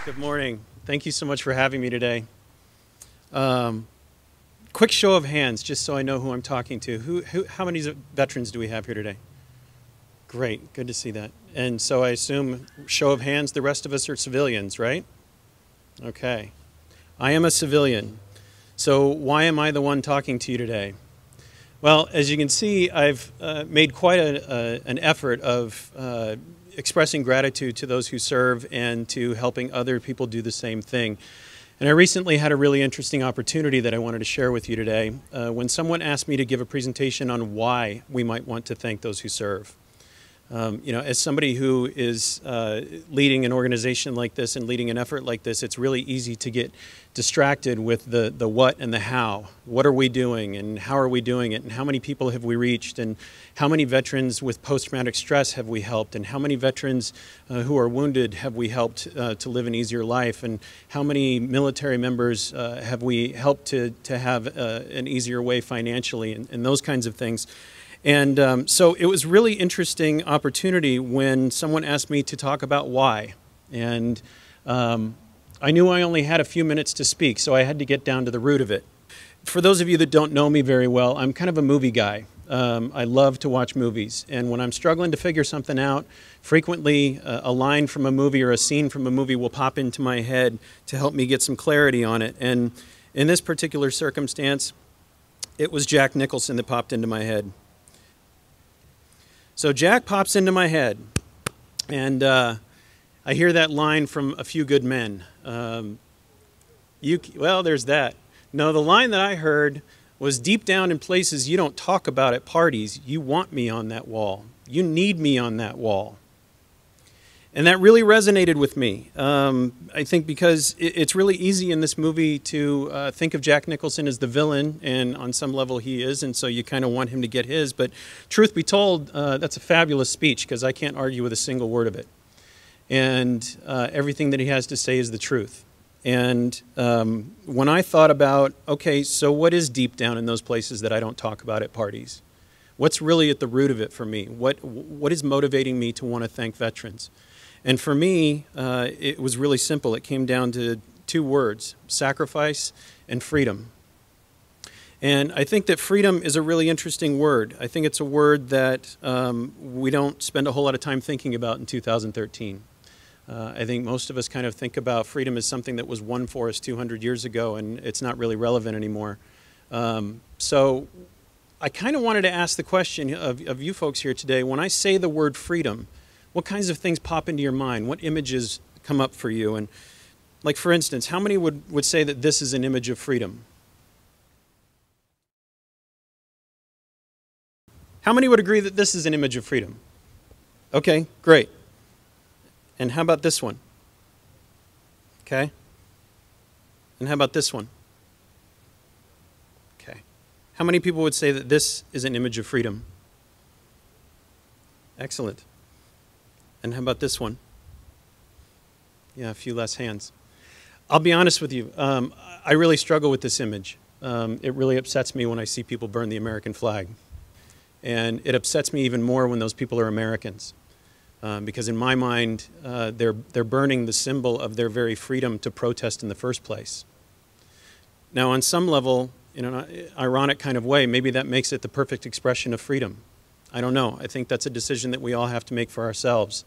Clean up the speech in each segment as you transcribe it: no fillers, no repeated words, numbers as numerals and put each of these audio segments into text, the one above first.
Good morning. Thank you so much for having me today. Quick show of hands, just so I know who I'm talking to. How many veterans do we have here today? Great, good to see that. And so I assume, show of hands, the rest of us are civilians, right? Okay. I am a civilian. So why am I the one talking to you today? Well, as you can see, I've made quite an effort of expressing gratitude to those who serve and to helping other people do the same thing. And I recently had a really interesting opportunity that I wanted to share with you today when someone asked me to give a presentation on why we might want to thank those who serve. You know, as somebody who is leading an organization like this and leading an effort like this, it's really easy to get distracted with the what and the how. What are we doing and how are we doing it and how many people have we reached and how many veterans with post-traumatic stress have we helped and how many veterans who are wounded have we helped to live an easier life and how many military members have we helped to have an easier way financially and those kinds of things. And so it was really interesting opportunity when someone asked me to talk about why. And I knew I only had a few minutes to speak, so I had to get down to the root of it. For those of you that don't know me very well, I'm kind of a movie guy. I love to watch movies. And when I'm struggling to figure something out, frequently a line from a movie or a scene from a movie will pop into my head to help me get some clarity on it. And in this particular circumstance, it was Jack Nicholson that popped into my head. So Jack pops into my head, and I hear that line from A Few Good Men. Well, there's that. No, the line that I heard was, deep down in places you don't talk about at parties, you want me on that wall. You need me on that wall. And that really resonated with me, I think, because it's really easy in this movie to think of Jack Nicholson as the villain, and on some level he is, and so you kind of want him to get his. But truth be told, that's a fabulous speech, because I can't argue with a single word of it. And everything that he has to say is the truth. And when I thought about, okay, so what is deep down in those places that I don't talk about at parties? What's really at the root of it for me? What is motivating me to want to thank veterans? And for me, it was really simple. It came down to two words: sacrifice and freedom. And I think that freedom is a really interesting word. I think it's a word that we don't spend a whole lot of time thinking about in 2013. I think most of us kind of think about freedom as something that was won for us 200 years ago, and it's not really relevant anymore. So I kind of wanted to ask the question of you folks here today, when I say the word freedom, what kinds of things pop into your mind? What images come up for you? And like, for instance, how many would say that this is an image of freedom? How many would agree that this is an image of freedom? Okay, great. And how about this one? Okay. And how about this one? Okay. How many people would say that this is an image of freedom? Excellent. And how about this one? Yeah, a few less hands. I'll be honest with you. I really struggle with this image. It really upsets me when I see people burn the American flag. And it upsets me even more when those people are Americans. Because in my mind, they're burning the symbol of their very freedom to protest in the first place. Now, on some level, in an ironic kind of way, maybe that makes it the perfect expression of freedom. I don't know. I think that's a decision that we all have to make for ourselves.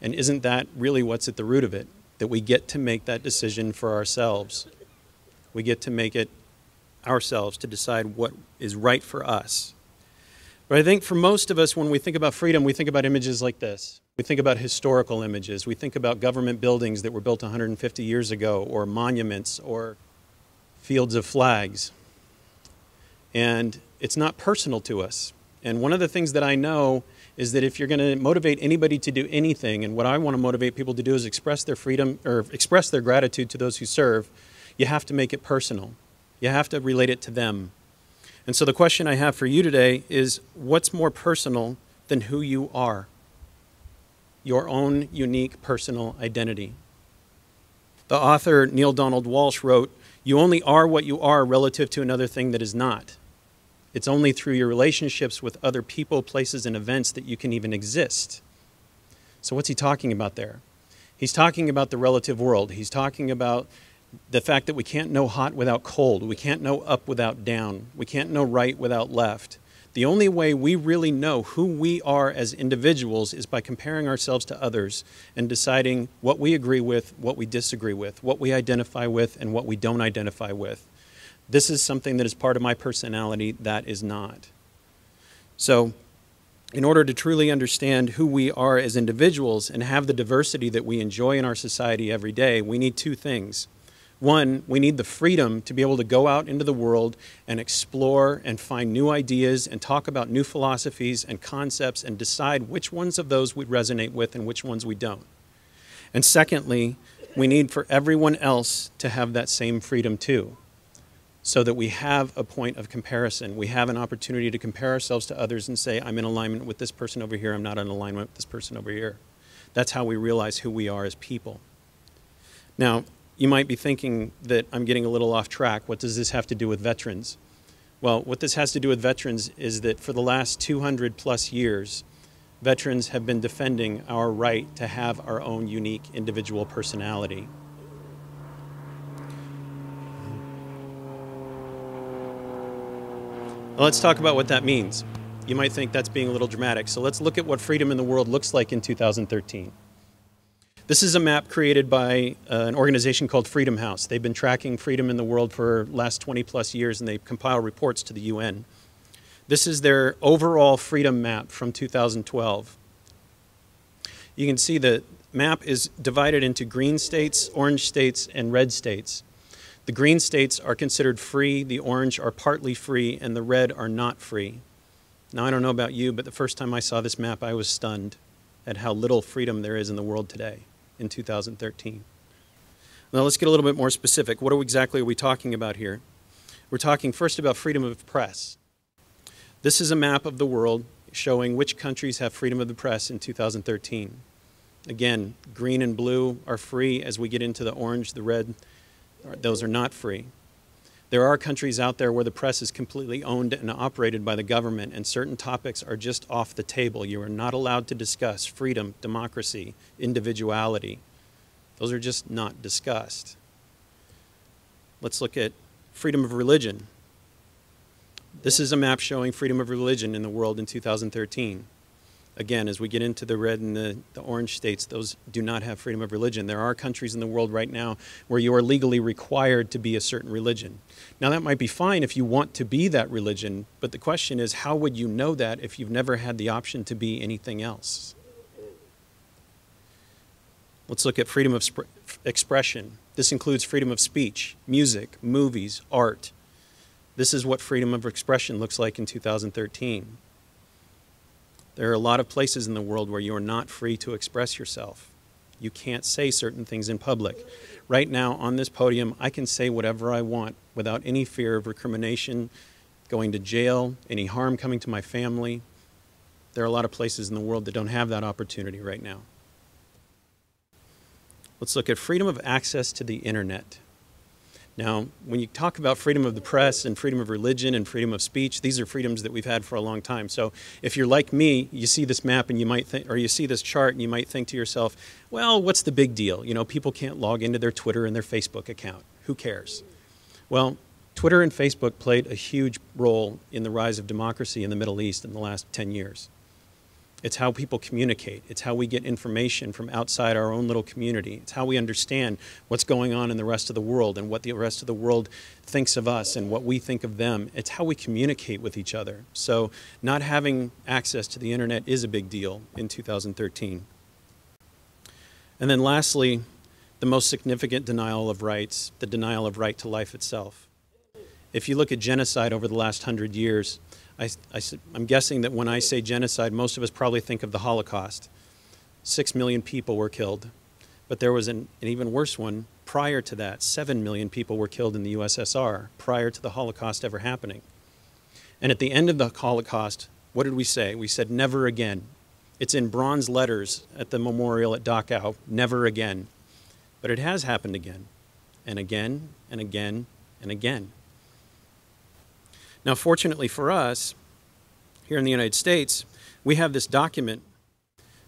And isn't that really what's at the root of it? That we get to make that decision for ourselves. We get to make it ourselves to decide what is right for us. But I think for most of us, when we think about freedom, we think about images like this. We think about historical images. We think about government buildings that were built 150 years ago, or monuments, or fields of flags. And it's not personal to us. And one of the things that I know is that if you're going to motivate anybody to do anything, and what I want to motivate people to do is express their freedom, or express their gratitude to those who serve, you have to make it personal. You have to relate it to them. And so the question I have for you today is, what's more personal than who you are? Your own unique personal identity. The author Neil Donald Walsh wrote, "You only are what you are relative to another thing that is not. It's only through your relationships with other people, places, and events that you can even exist." So what's he talking about there? He's talking about the relative world. He's talking about the fact that we can't know hot without cold. We can't know up without down. We can't know right without left. The only way we really know who we are as individuals is by comparing ourselves to others and deciding what we agree with, what we disagree with, what we identify with, and what we don't identify with. This is something that is part of my personality that is not. So, in order to truly understand who we are as individuals and have the diversity that we enjoy in our society every day, we need two things. One, we need the freedom to be able to go out into the world and explore and find new ideas and talk about new philosophies and concepts and decide which ones of those we resonate with and which ones we don't. And secondly, we need for everyone else to have that same freedom too, so that we have a point of comparison. We have an opportunity to compare ourselves to others and say, I'm in alignment with this person over here, I'm not in alignment with this person over here. That's how we realize who we are as people. Now, you might be thinking that I'm getting a little off track. What does this have to do with veterans? Well, what this has to do with veterans is that for the last 200 plus years, veterans have been defending our right to have our own unique individual personality. Well, let's talk about what that means. You might think that's being a little dramatic. So let's look at what freedom in the world looks like in 2013. This is a map created by an organization called Freedom House. They've been tracking freedom in the world for the last 20 plus years, and they compile reports to the UN. This is their overall freedom map from 2012. You can see the map is divided into green states, orange states, and red states. The green states are considered free, the orange are partly free, and the red are not free. Now, I don't know about you, but the first time I saw this map, I was stunned at how little freedom there is in the world today in 2013. Now, let's get a little bit more specific. What exactly are we talking about here? We're talking first about freedom of press. This is a map of the world showing which countries have freedom of the press in 2013. Again, green and blue are free. As we get into the orange, the red, those are not free. There are countries out there where the press is completely owned and operated by the government, and certain topics are just off the table. You are not allowed to discuss freedom, democracy, individuality. Those are just not discussed. Let's look at freedom of religion. This is a map showing freedom of religion in the world in 2013. Again, as we get into the red and the orange states, those do not have freedom of religion. There are countries in the world right now where you are legally required to be a certain religion. Now, that might be fine if you want to be that religion, but the question is, how would you know that if you've never had the option to be anything else? Let's look at freedom of expression. This includes freedom of speech, music, movies, art. This is what freedom of expression looks like in 2013. There are a lot of places in the world where you are not free to express yourself. You can't say certain things in public. Right now, on this podium, I can say whatever I want without any fear of recrimination, going to jail, any harm coming to my family. There are a lot of places in the world that don't have that opportunity right now. Let's look at freedom of access to the internet. Now, when you talk about freedom of the press and freedom of religion and freedom of speech, these are freedoms that we've had for a long time. So if you're like me, you see this map and you might think, or you see this chart and you might think to yourself, well, what's the big deal? You know, people can't log into their Twitter and their Facebook account. Who cares? Well, Twitter and Facebook played a huge role in the rise of democracy in the Middle East in the last 10 years. It's how people communicate. It's how we get information from outside our own little community. It's how we understand what's going on in the rest of the world and what the rest of the world thinks of us and what we think of them. It's how we communicate with each other. So not having access to the internet is a big deal in 2013. And then lastly, the most significant denial of rights, the denial of right to life itself. If you look at genocide over the last 100 years, I'm guessing that when I say genocide, most of us probably think of the Holocaust. 6 million people were killed. But there was an even worse one prior to that. 7 million people were killed in the USSR prior to the Holocaust ever happening. And at the end of the Holocaust, what did we say? We said, never again. It's in bronze letters at the memorial at Dachau, never again. But it has happened again, and again, and again, and again. Now, fortunately for us, here in the United States, we have this document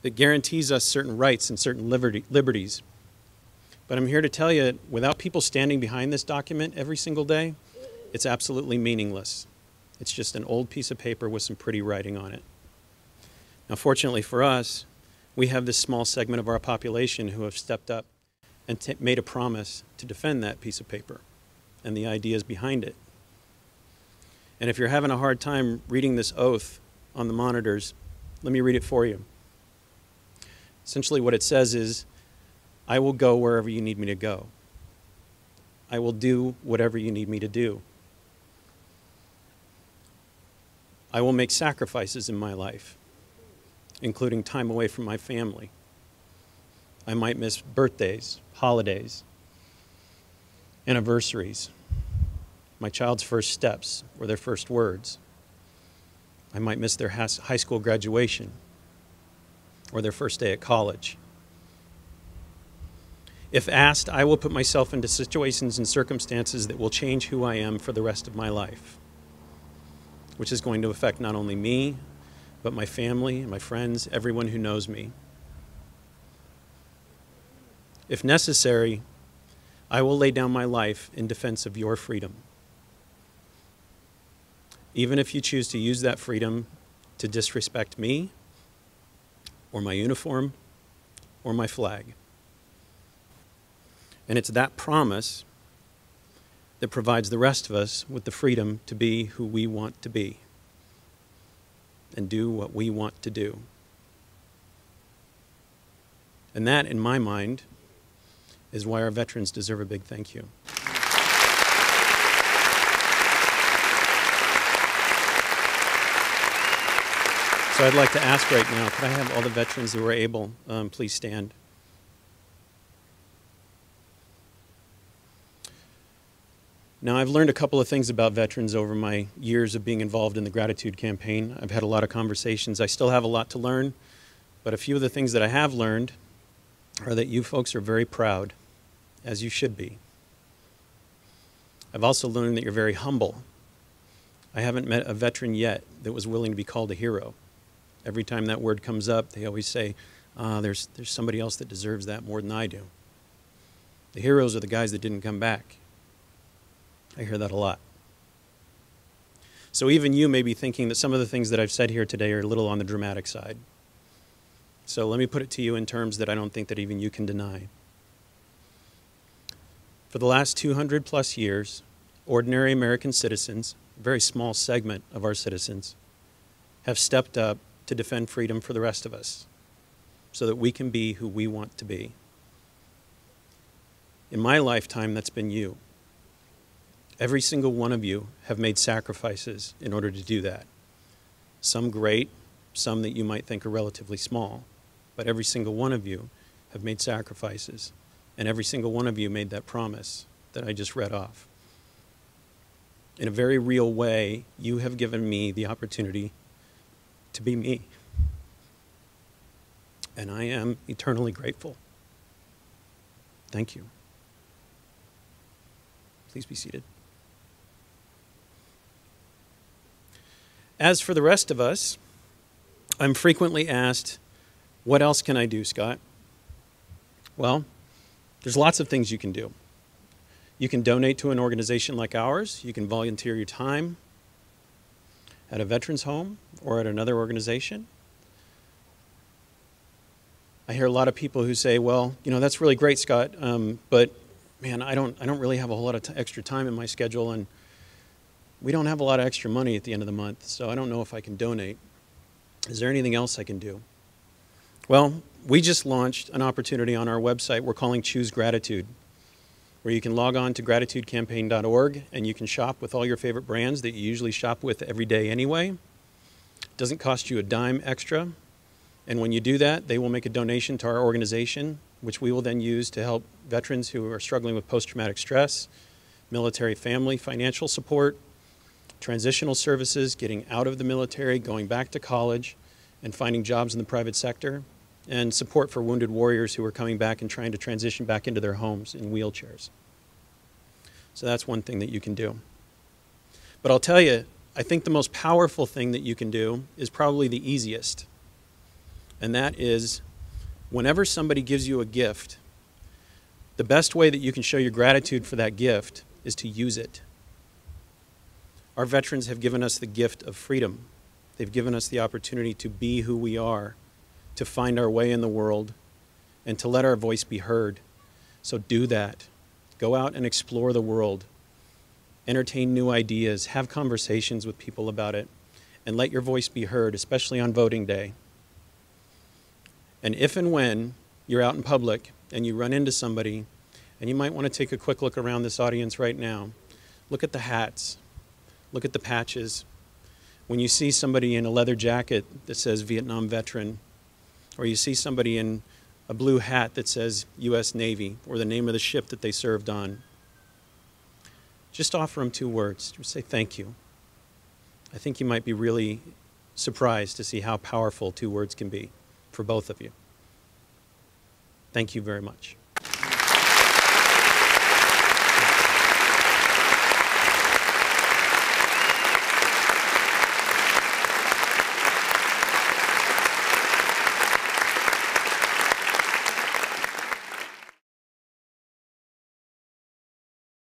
that guarantees us certain rights and certain liberties. But I'm here to tell you, without people standing behind this document every single day, it's absolutely meaningless. It's just an old piece of paper with some pretty writing on it. Now, fortunately for us, we have this small segment of our population who have stepped up and made a promise to defend that piece of paper and the ideas behind it. And if you're having a hard time reading this oath on the monitors, let me read it for you. Essentially what it says is, I will go wherever you need me to go. I will do whatever you need me to do. I will make sacrifices in my life, including time away from my family. I might miss birthdays, holidays, anniversaries, my child's first steps or their first words. I might miss their high school graduation or their first day at college. If asked, I will put myself into situations and circumstances that will change who I am for the rest of my life, which is going to affect not only me, but my family, my friends, everyone who knows me. If necessary, I will lay down my life in defense of your freedom, even if you choose to use that freedom to disrespect me, or my uniform, or my flag. And it's that promise that provides the rest of us with the freedom to be who we want to be and do what we want to do. And that, in my mind, is why our veterans deserve a big thank you. So I'd like to ask right now, could I have all the veterans who are able, please stand. Now, I've learned a couple of things about veterans over my years of being involved in the gratitude campaign. I've had a lot of conversations. I still have a lot to learn, but a few of the things that I have learned are that you folks are very proud, as you should be. I've also learned that you're very humble. I haven't met a veteran yet that was willing to be called a hero. Every time that word comes up, they always say, there's somebody else that deserves that more than I do. The heroes are the guys that didn't come back. I hear that a lot. So even you may be thinking that some of the things that I've said here today are a little on the dramatic side. So let me put it to you in terms that I don't think that even you can deny. For the last 200 plus years, ordinary American citizens, a very small segment of our citizens, have stepped up to defend freedom for the rest of us so that we can be who we want to be. In my lifetime, that's been you. Every single one of you have made sacrifices in order to do that. Some great, some that you might think are relatively small, but every single one of you have made sacrifices, and every single one of you made that promise that I just read off. In a very real way, you have given me the opportunity to be me, and I am eternally grateful. Thank you. Please be seated. As for the rest of us, I'm frequently asked, what else can I do, Scott? Well, there's lots of things you can do. You can donate to an organization like ours. You can volunteer your time at a veterans home or at another organization. I hear a lot of people who say, well, you know, that's really great, Scott, but man, I don't really have a whole lot of extra time in my schedule, and we don't have a lot of extra money at the end of the month, so I don't know if I can donate. Is there anything else I can do? Well, we just launched an opportunity on our website we're calling Choose Gratitude, where you can log on to gratitudecampaign.org and you can shop with all your favorite brands that you usually shop with every day anyway. It doesn't cost you a dime extra, and when you do that, they will make a donation to our organization, which we will then use to help veterans who are struggling with post-traumatic stress, military family financial support, transitional services, getting out of the military, going back to college, and finding jobs in the private sector, and support for wounded warriors who are coming back and trying to transition back into their homes in wheelchairs. So that's one thing that you can do. But I'll tell you, I think the most powerful thing that you can do is probably the easiest. And that is, whenever somebody gives you a gift, the best way that you can show your gratitude for that gift is to use it. Our veterans have given us the gift of freedom. They've given us the opportunity to be who we are, to find our way in the world, and to let our voice be heard. So do that. Go out and explore the world. Entertain new ideas. Have conversations with people about it. And let your voice be heard, especially on voting day. And if and when you're out in public and you run into somebody, and you might want to take a quick look around this audience right now, look at the hats. Look at the patches. When you see somebody in a leather jacket that says Vietnam veteran, or you see somebody in a blue hat that says U.S. Navy, or the name of the ship that they served on, just offer them 2 words. Just say thank you. I think you might be really surprised to see how powerful 2 words can be for both of you. Thank you very much.